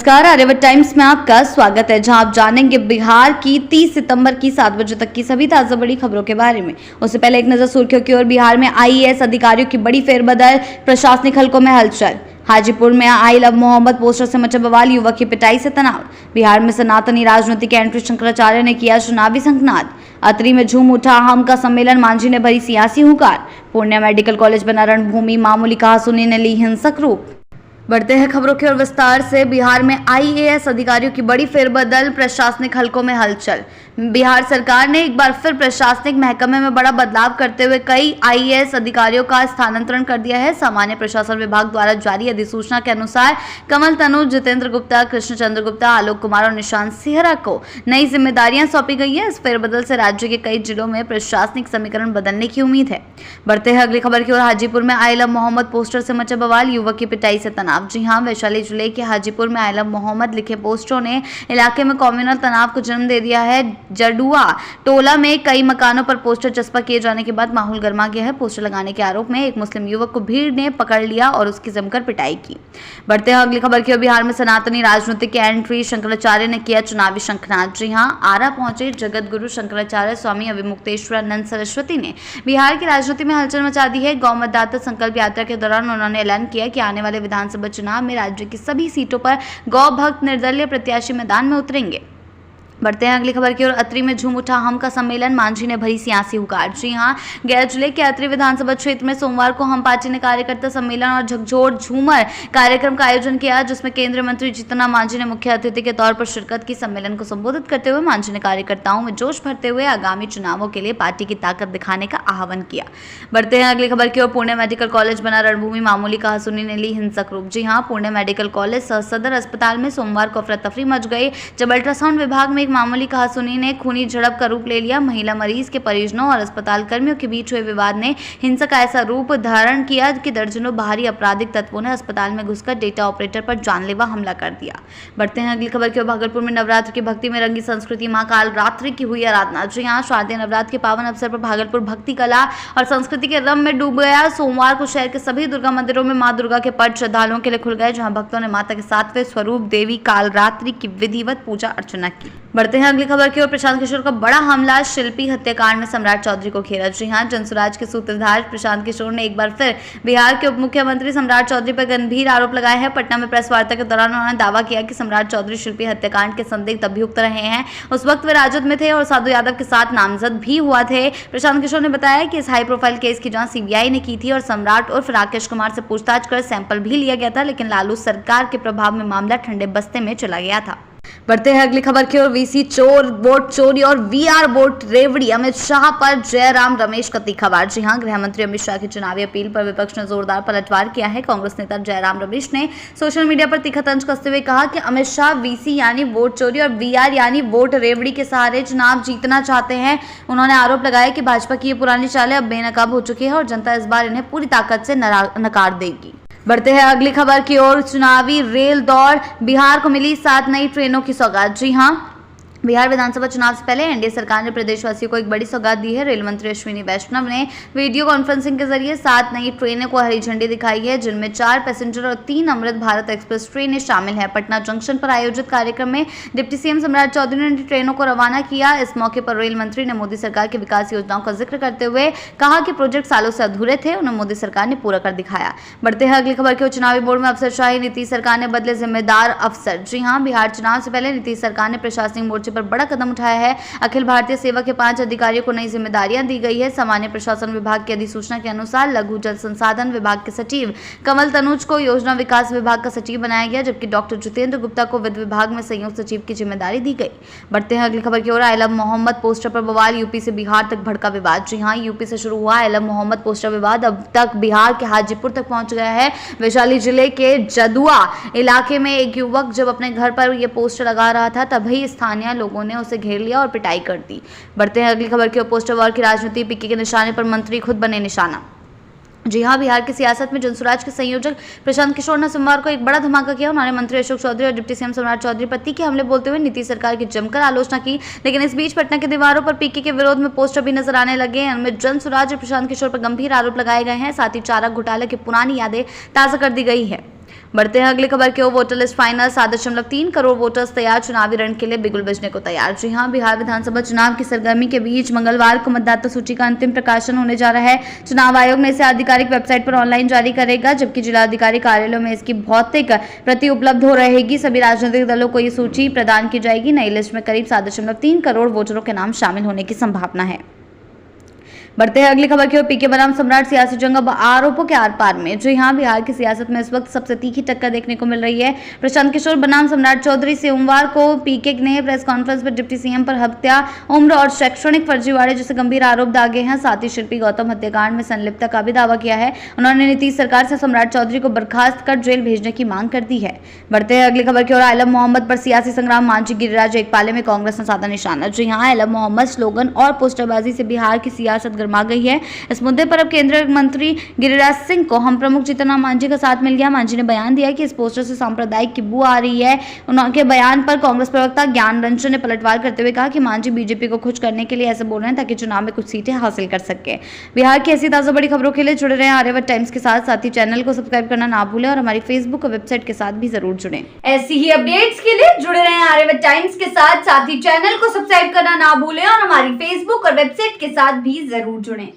नमस्कार, आर्यवत टाइम्स में आपका स्वागत है, जहां आप जानेंगे बिहार की 30 सितंबर की 7 बजे तक की सभी ताजा बड़ी खबरों के बारे में। उससे पहले एक नजर सुर्खियों की ओर। बिहार में आईएएस अधिकारियों की बड़ी फेरबदल, प्रशासनिक हलकों में हलचल। हाजीपुर में आई लव मोहम्मद पोस्टर से मचा बवाल, युवक की पिटाई से तनाव। बिहार में सनातनी राजनीति के एंट्री, शंकराचार्य ने किया चुनावी संकनाद। अतरी में झूम उठा हम का सम्मेलन, मांझी ने भरी सियासी हुंकार। पूर्णिया मेडिकल कॉलेज बना रणभूमि, मामूली कहासुनी ने ली हिंसक रूप। बढ़ते हैं खबरों की ओर विस्तार से। बिहार में आईएएस अधिकारियों की बड़ी फेरबदल, प्रशासनिक हलकों में हलचल। बिहार सरकार ने एक बार फिर प्रशासनिक महकमे में बड़ा बदलाव करते हुए कई आईएएस अधिकारियों का स्थानांतरण कर दिया है। सामान्य प्रशासन विभाग द्वारा जारी अधिसूचना के अनुसार कमल तनुज, जितेंद्र गुप्ता, कृष्ण चंद्र गुप्ता, आलोक कुमार और निशांत सिहरा को नई जिम्मेदारियां सौंपी गई है। इस फेरबदल से राज्य के कई जिलों में प्रशासनिक समीकरण बदलने की उम्मीद है। बढ़ते हैं अगली खबर की ओर। हाजीपुर में आई लव मोहम्मद पोस्टर से मचा बवाल, युवक की पिटाई से तनाव। जी हां, वैशाली जिले के हाजीपुर में आई लव मोहम्मद लिखे पोस्टरों ने इलाके में कम्युनल तनाव को जन्म दे दिया है। जडुआ टोला में कई मकानों पर पोस्टर चस्पा किए जाने के बाद माहौल गर्मा गया है। पोस्टर लगाने के आरोप में एक मुस्लिम युवक को भीड़ ने पकड़ लिया और उसकी जमकर पिटाई की। बढ़ते हैं अगली खबर की ओर। बिहार में सनातनी राजनीति के एंट्री, शंकराचार्य ने किया चुनावी शंखनाद। जी हां, आरा पहुंचे जगत गुरु शंकराचार्य स्वामी अविमुक्तेश्वरानंद सरस्वती ने बिहार की राजनीति में हलचल मचा दी है। गौ मतदाता संकल्प यात्रा के दौरान उन्होंने ऐलान किया कि आने वाले विधानसभा चुनाव में राज्य की सभी सीटों पर गौ भक्त निर्दलीय प्रत्याशी मैदान में उतरेंगे। बढ़ते हैं अगली खबर की ओर। अतरी में झूम उठा हम का सम्मेलन, मांझी ने भरी सियासी हुंकार। जी हां, गया जिले के अतरी विधानसभा क्षेत्र में सोमवार को हम पार्टी ने कार्यकर्ता सम्मेलन और झकझोर झूमर कार्यक्रम का आयोजन किया, जिसमें केंद्रीय मंत्री जीतन मांझी ने मुख्य अतिथि के तौर पर शिरकत की। सम्मेलन को संबोधित करते हुए मांझी ने कार्यकर्ताओं में जोश भरते हुए आगामी चुनावों के लिए पार्टी की ताकत दिखाने का आह्वान किया। बढ़ते हैं अगली खबर की ओर। पुणे मेडिकल कॉलेज बना रणभूमि, मामूली कहासुनी ने ली हिंसक रूप। जी हां, पुणे मेडिकल कॉलेज सह सदर अस्पताल में सोमवार को अफरा तफरी मच गई, जब अल्ट्रासाउंड विभाग में एक मामूली कहासुनी ने खूनी झड़प का रूप ले लिया। महिला मरीज के परिजनों और अस्पताल कर्मियों के बीच हुए विवाद ने हिंसा का ऐसा रूप धारण किया कि दर्जनों बाहरी आपराधिक तत्वों ने अस्पताल में घुसकर डेटा ऑपरेटर पर जानलेवा हमला कर दिया। बढ़ते हैं अगली खबर की ओर। भागलपुर में नवरात्र की भक्ति में रंगी संस्कृति, मां कालरात्रि की हुई आराधना। जी हां, शारदीय नवरात्र के पावन अवसर पर भागलपुर भक्ति कला और संस्कृति के रम में डूब गया। सोमवार को शहर के सभी दुर्गा मंदिरों में मां दुर्गा के पट श्रद्धालुओं के लिए खुल गए, जहां भक्तों ने माता के 7वें स्वरूप देवी कालरात्रि की विधिवत पूजा अर्चना की। बढ़ते हैं अगली खबर की ओर। प्रशांत किशोर का बड़ा हमला, शिल्पी हत्याकांड में सम्राट चौधरी को घेरा। जी हां, जनसुराज के सूत्रधार प्रशांत किशोर ने एक बार फिर बिहार के उप मुख्यमंत्री सम्राट चौधरी पर गंभीर आरोप लगाए हैं। पटना में प्रेस वार्ता के दौरान उन्होंने दावा किया कि सम्राट चौधरी शिल्पी हत्याकांड के संदिग्ध अभियुक्त रहे हैं। उस वक्त वे राजद में थे और साधु यादव के साथ नामजद भी हुआ थे। प्रशांत किशोर ने बताया कि इस हाई प्रोफाइल केस की जांच सीबीआई ने की थी और सम्राट उर्फ राकेश कुमार से पूछताछ कर सैंपल भी लिया गया था, लेकिन लालू सरकार के प्रभाव में मामला ठंडे बस्ते में चला गया था। बढ़ते हैं अगली खबर की ओर। वीसी चोर, वोट चोरी और वीआर वोट रेवड़ी, अमित शाह पर जयराम रमेश का तीखा वार। जी हां, गृह मंत्री अमित शाह की चुनावी अपील पर विपक्ष ने जोरदार पलटवार किया है। कांग्रेस नेता जयराम रमेश ने सोशल मीडिया पर तीखा तंज कसते हुए कहा कि अमित शाह वीसी यानी वोट चोरी और वीआर यानी वोट रेवड़ी के सहारे चुनाव जीतना चाहते हैं। उन्होंने आरोप लगाया कि भाजपा की ये पुरानी चालें अब बेनकाब हो चुकी है और जनता इस बार इन्हें पूरी ताकत से नकार देगी। बढ़ते हैं अगली खबर की ओर। चुनावी रेल दौड़, बिहार को मिली 7 नई ट्रेनों की सौगात। जी हां, बिहार विधानसभा चुनाव से पहले एनडीए सरकार ने प्रदेशवासियों को एक बड़ी सौगात दी है। रेल मंत्री अश्विनी वैष्णव ने वीडियो कॉन्फ्रेंसिंग के जरिए 7 नई ट्रेनों को हरी झंडी दिखाई है, जिनमें 4 पैसेंजर और 3 अमृत भारत एक्सप्रेस ट्रेनें शामिल हैं। पटना जंक्शन पर आयोजित कार्यक्रम में डिप्टी सीएम सम्राट चौधरी ने ट्रेनों को रवाना किया। इस मौके पर रेल मंत्री ने मोदी सरकार की विकास योजनाओं का जिक्र करते हुए कहा कि प्रोजेक्ट सालों से अधूरे थे, उन्हें मोदी सरकार ने पूरा कर दिखाया। बढ़ते हैं अगली खबर की ओर। चुनावी बोर्ड में अफसरशाही, नीतीश सरकार ने बदले जिम्मेदार अफसर। जी हां, बिहार चुनाव से पहले नीतीश सरकार ने प्रशासनिक मोर्चे पर बड़ा कदम उठाया है। अखिल भारतीय सेवा के 5 अधिकारियों को नई जिम्मेदारियां दी गई है। सामान्य प्रशासन विभाग की अधिसूचना के अनुसार लघु जल संसाधन विभाग के सचिव कमल तनुज को योजना विकास विभाग का सचिव बनाया गया, जबकि डॉक्टर जितेंद्र गुप्ता को वित्त विभाग में संयुक्त सचिव की जिम्मेदारी दी गई। बढ़ते हैं अगली खबर की ओर। आई लव मोहम्मद पोस्टर पर बवाल, यूपी से बिहार तक भड़का विवाद। जी हां, यूपी से शुरू हुआ आई लव मोहम्मद पोस्टर विवाद अब तक बिहार के हाजीपुर तक पहुंच गया है। वैशाली जिले के जदुआ इलाके में एक युवक जब अपने घर पर यह पोस्टर लगा रहा था, तभी स्थानीय लोगों ने उसे घेर लिया और पिटाई कर दी। बढ़ते हैं अगली खबर की ओर। पोस्टर वॉर की राजनीति, पीके के निशाने पर मंत्री खुद बने निशाना। जी हां, बिहार की सियासत में जनसुराज के संयोजक प्रशांत किशोर ने सोमवार को एक बड़ा धमाका किया। उन्होंने मंत्री अशोक चौधरी और डिप्टी सीएम सम्राट चौधरी पर तीखे हमले बोलते हुए नीतीश सरकार की जमकर आलोचना की। लेकिन इस बीच पटना की दीवारों पर पीके के विरोध में पोस्टर भी नजर आने लगे। इनमें जनसुराज और प्रशांत किशोर पर गंभीर आरोप लगाए गए हैं। साथ ही चारा घोटाले की पुरानी यादें ताजा कर दी गई है। बढ़ते हैं अगली खबर की ओर। Voter list final, 7.3 crore voters तैयार, चुनावी रण के लिए बिगुल बजने को तैयार। जी हां, बिहार विधानसभा चुनाव की सरगर्मी के बीच मंगलवार को मतदाता सूची का अंतिम प्रकाशन होने जा रहा है। चुनाव आयोग ने इसे आधिकारिक वेबसाइट पर ऑनलाइन जारी करेगा, जबकि जिला अधिकारी कार्यालयों में इसकी भौतिक प्रति उपलब्ध हो रहेगी। सभी राजनीतिक दलों को ये सूची प्रदान की जाएगी। नई लिस्ट में करीब 7.3 करोड़ वोटरों के नाम शामिल होने की संभावना है। बढ़ते हैं अगली खबर की ओर। पीके बनाम सम्राट, सियासी जंग अब आरोपों के आर पार में। जी हां, बिहार की सियासत में इस वक्त सबसे तीखी टक्कर देखने को मिल रही है। प्रशांत किशोर बनाम सम्राट चौधरी। सोमवार को पीके ने प्रेस कॉन्फ्रेंस पर डिप्टी सीएम पर हत्या, उम्र और शैक्षणिक फर्जीवाड़े जैसे गंभीर आरोप दागे हैं। साथ ही शिल्पी गौतम हत्याकांड में संलिप्तता का भी दावा किया है। उन्होंने नीतीश सरकार से सम्राट चौधरी को बर्खास्त कर जेल भेजने की मांग कर दी है। बढ़ते हैं अगली खबर की ओर। आलम मोहम्मद पर सियासी संग्राम, मांझी गिरिराज एक पाले में कांग्रेस ने साधा निशाना। जी हां, आलम मोहम्मद स्लोगन और पोस्टरबाजी से बिहार की सियासत गर्मा गई है। इस मुद्दे पर अब केंद्रीय मंत्री गिरिराज सिंह को हम प्रमुख जीतन राम मांझी का साथ मिल गया। मांझी ने बयान दिया कि इस पोस्टर से सांप्रदायिक की बू आ रही है। उनके बयान पर कांग्रेस प्रवक्ता ज्ञान रंजन ने पलटवार करते हुए कहा कि मांझी बीजेपी को खुश करने के लिए ऐसे बोल रहे हैं ताकि चुनाव में कुछ सीटें हासिल कर सके। बिहार की ऐसी ताजा बड़ी खबरों के लिए जुड़े रहे आर्यावर्त टाइम्स के साथ ही चैनल को सब्सक्राइब करना ना भूलें और हमारी फेसबुक और वेबसाइट के साथ भी जरूर जुड़ें। ऐसी ही अपडेट्स के लिए जुड़े रहे आर्यावर्त टाइम्स के साथ ही चैनल को सब्सक्राइब करना ना भूलें और हमारी फेसबुक और वेबसाइट के साथ भी जरूर जुड़ें।